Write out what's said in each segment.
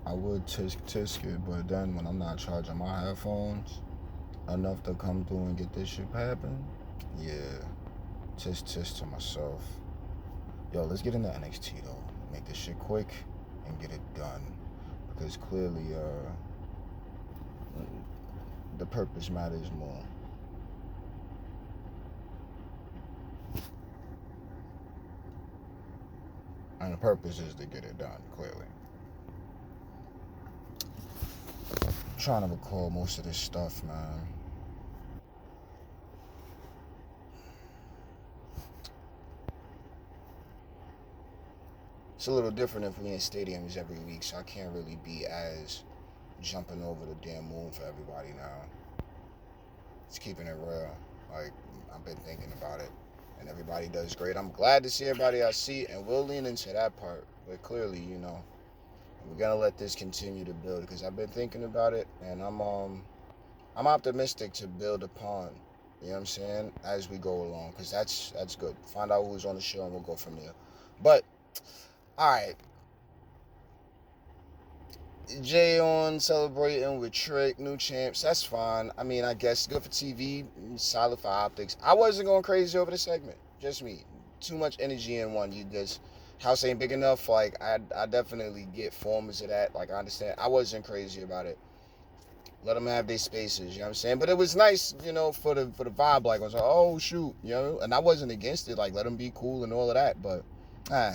I would tisk it, but then when I'm not charging my headphones enough to come through and get this shit happen, yeah, tisk to myself. Yo, let's get into NXT though. Make this shit quick and get it done. Because clearly, the purpose matters more. And the purpose is to get it done, clearly. I'm trying to recall most of this stuff, man. It's a little different if we in stadiums every week, so I can't really be as jumping over the damn moon for everybody now. It's keeping it real. Like, I've been thinking about it, and everybody does great. I'm glad to see everybody I see, and we'll lean into that part. But clearly, we're gonna let this continue to build because I've been thinking about it, and I'm optimistic to build upon. You know what I'm saying? As we go along, because that's good. Find out who's on the show, and we'll go from there. But all right, Jay on celebrating with Trick, new champs. That's fine. I mean, I guess good for TV, solid for optics. I wasn't going crazy over the segment. Just me. Too much energy in one. You just house ain't big enough. Like I definitely get forms of that. Like I understand. I wasn't crazy about it. Let them have their spaces. You know what I'm saying? But it was nice, for the vibe. Like I was like, oh shoot, and I wasn't against it. Like let them be cool and all of that. But ah,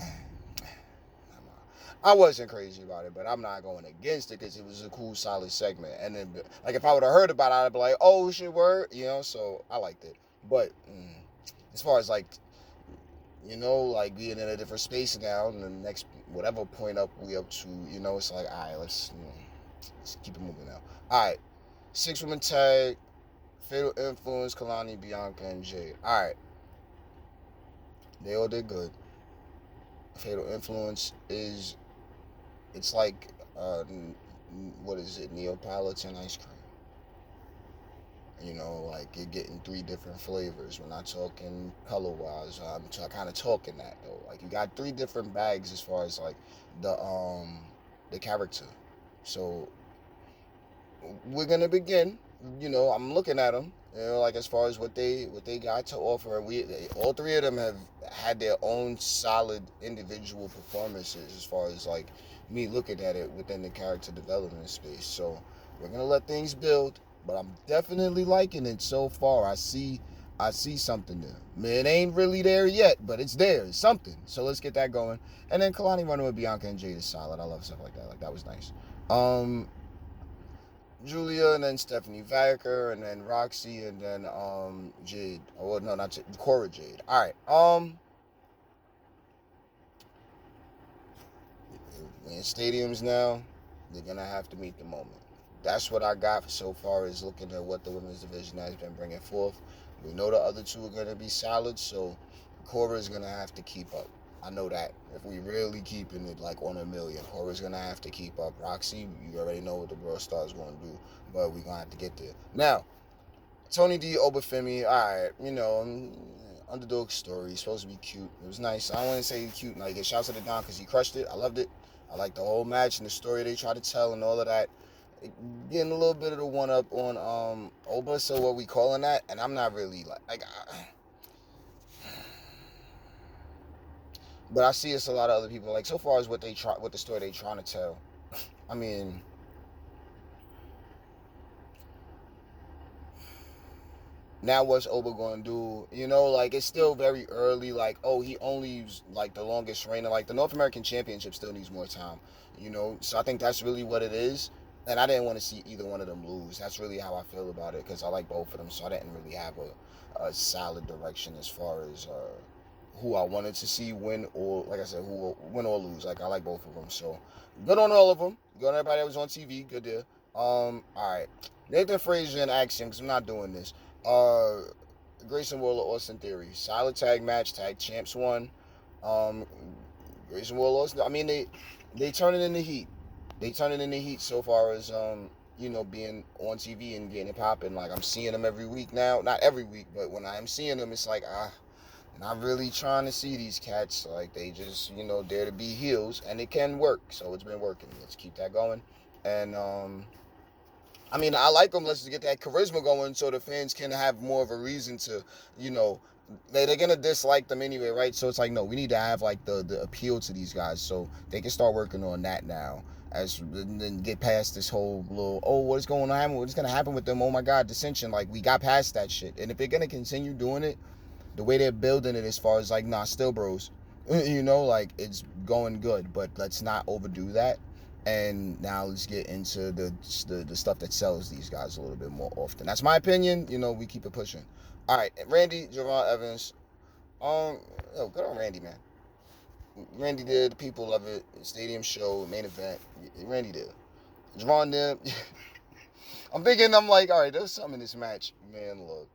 I wasn't crazy about it, but I'm not going against it because it was a cool, solid segment. And then, like, if I would have heard about it, I'd be like, oh, shit, word, so I liked it. But as far as, like, like being in a different space now, and the next, whatever point up we up to, it's like, all right, let's keep it moving now. All right, 6-woman tag, Fatal Influence, Kalani, Bianca, and Jade. All right, they all did good. Fatal Influence it's like what is it, Neapolitan ice cream. Like you're getting three different flavors. We're not talking color wise. I'm kind of talking that though. Like you got three different bags as far as like the character. So we're gonna begin. I'm looking at them. Like as far as what they got to offer, and all three of them have had their own solid individual performances as far as like me looking at it within the character development space. So we're gonna let things build, but I'm definitely liking it so far. I see something there. Man, it ain't really there yet, but it's there. It's something. So let's get that going. And then Kalani running with Bianca and Jade is solid. I love stuff like that. Like that was nice. Julia, and then Stephanie Vicker, and then Roxy, and then Jade. Oh no, not Jade. Cora Jade. All right. In stadiums now, they're gonna have to meet the moment. That's what I got so far as looking at what the women's division has been bringing forth. We know the other two are gonna be solid, so Cora is gonna have to keep up. I know that. If we really keeping it like on a million, Cora's gonna have to keep up. Roxy, you already know what the World Star's gonna do, but we're gonna have to get there. Now, Tony D, Obafemi, alright, underdog story, supposed to be cute. It was nice. I don't want to say cute, like it shouts to the Don because he crushed it. I loved it. I liked the whole match and the story they tried to tell and all of that. Getting a little bit of the one up on Oba, so what we calling that? And I'm not really but I see it's a lot of other people like so far as what the story they trying to tell. I mean, now what's Oba going to do? Like it's still very early. Like, oh, he only used like the longest reign. Like the North American Championship still needs more time. So I think that's really what it is. And I didn't want to see either one of them lose. That's really how I feel about it because I like both of them. So I didn't really have a solid direction as far as who I wanted to see win or, like I said, who will win or lose. Like I like both of them. So good on all of them. Good on everybody that was on TV. Good there. All right. Nathan Frazier and Axiom, because I'm not doing this. Uh, Grayson Waller, Austin Theory. Solid tag match. Tag champs won. Um, Grayson Waller, Austin. I mean, they turn it into heat. They turn it into heat so far as being on TV and getting it popping. Like I'm seeing them every week now. Not every week, but when I am seeing them, it's like Not really trying to see these cats. Like, they just, dare to be heels, and it can work. So it's been working. Let's keep that going. And I mean, I like them. Let's get that charisma going so the fans can have more of a reason to, you know, they're gonna dislike them anyway, right? So it's like, no, we need to have like the appeal to these guys, so they can start working on that now, as and then get past this whole little, oh, what's going on? What's gonna happen with them? Oh my God, dissension. Like, we got past that shit, and if they're gonna continue doing it the way they're building it, as far as like, nah, still bros, like, it's going good, but let's not overdo that. And now let's get into the stuff that sells these guys a little bit more often. That's my opinion. We keep it pushing. All right, Randy, Javon Evans. Good on Randy, man. Randy did. People love it. Stadium show, main event. Randy did. Javon did. I'm like, all right, there's something in this match, man. Look,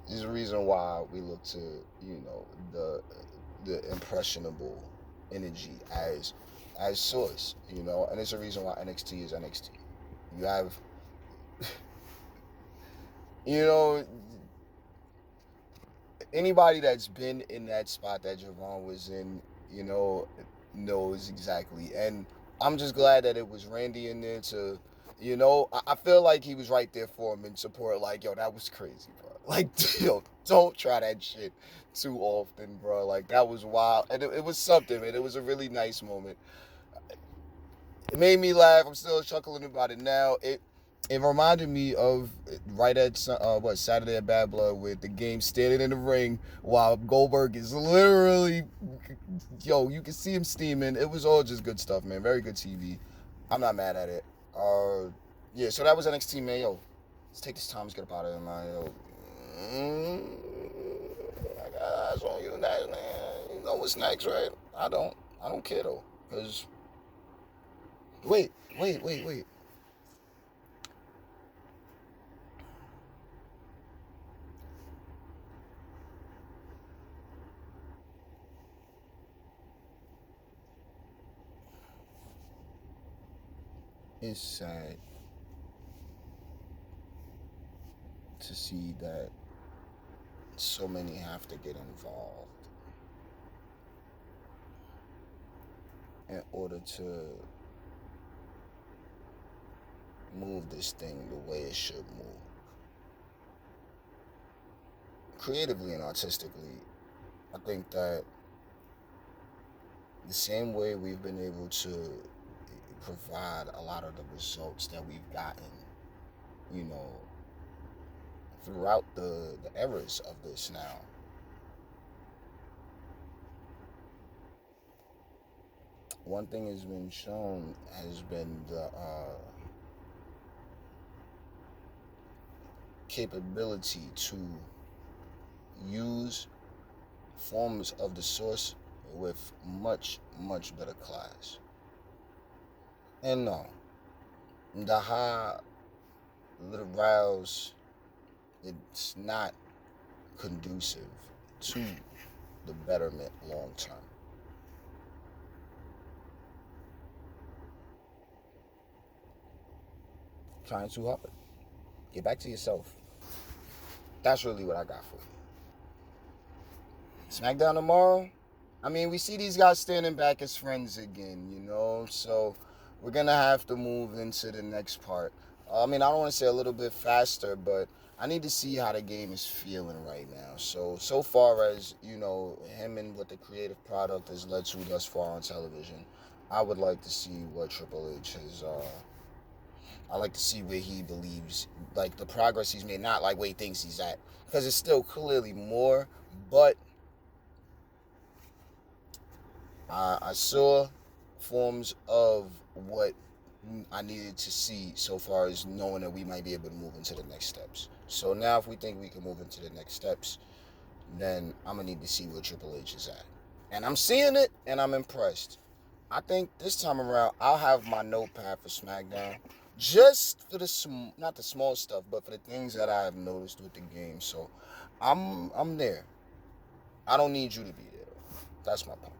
there's a reason why we look to, the impressionable energy as source, and it's a reason why NXT is NXT. You have, you know, anybody that's been in that spot that Javon was in, knows exactly. And I'm just glad that it was Randy in there to, I feel like he was right there for him in support. Like, yo, that was crazy, bro. Like, yo, don't try that shit too often, bro. Like, that was wild. And it was something, man. It was a really nice moment. It made me laugh. I'm still chuckling about it now. It reminded me of right at Saturday at Bad Blood, with the game standing in the ring while Goldberg is literally, you can see him steaming. It was all just good stuff, man. Very good TV. I'm not mad at it. Yeah. So that was NXT, man. Yo, let's take this time. Let's get up out of here, man. Yo, I got eyes on you next, man. You know what's next, right? I don't care though, cause wait. It's sad to see that so many have to get involved in order to move this thing the way it should move. Creatively and artistically, I think that the same way we've been able to provide a lot of the results that we've gotten, you know, throughout the eras of this now. One thing has been shown has been the capability to use forms of the source with much, much better class. And no, the high little rouse, it's not conducive to the betterment long term. Trying too hard. Get back to yourself. That's really what I got for you. SmackDown tomorrow. I mean, we see these guys standing back as friends again, so we're going to have to move into the next part. I mean, I don't want to say a little bit faster, but I need to see how the game is feeling right now. So far as, him and what the creative product has led to thus far on television, I would like to see what Triple H has, I like to see where he believes, like, the progress he's made, not like where he thinks he's at, because it's still clearly more, but I saw forms of what I needed to see so far as knowing that we might be able to move into the next steps. So now if we think we can move into the next steps, then I'm going to need to see where Triple H is at. And I'm seeing it, and I'm impressed. I think this time around, I'll have my notepad for SmackDown, just for not the small stuff, but for the things that I have noticed with the game. So I'm there. I don't need you to be there. That's my point.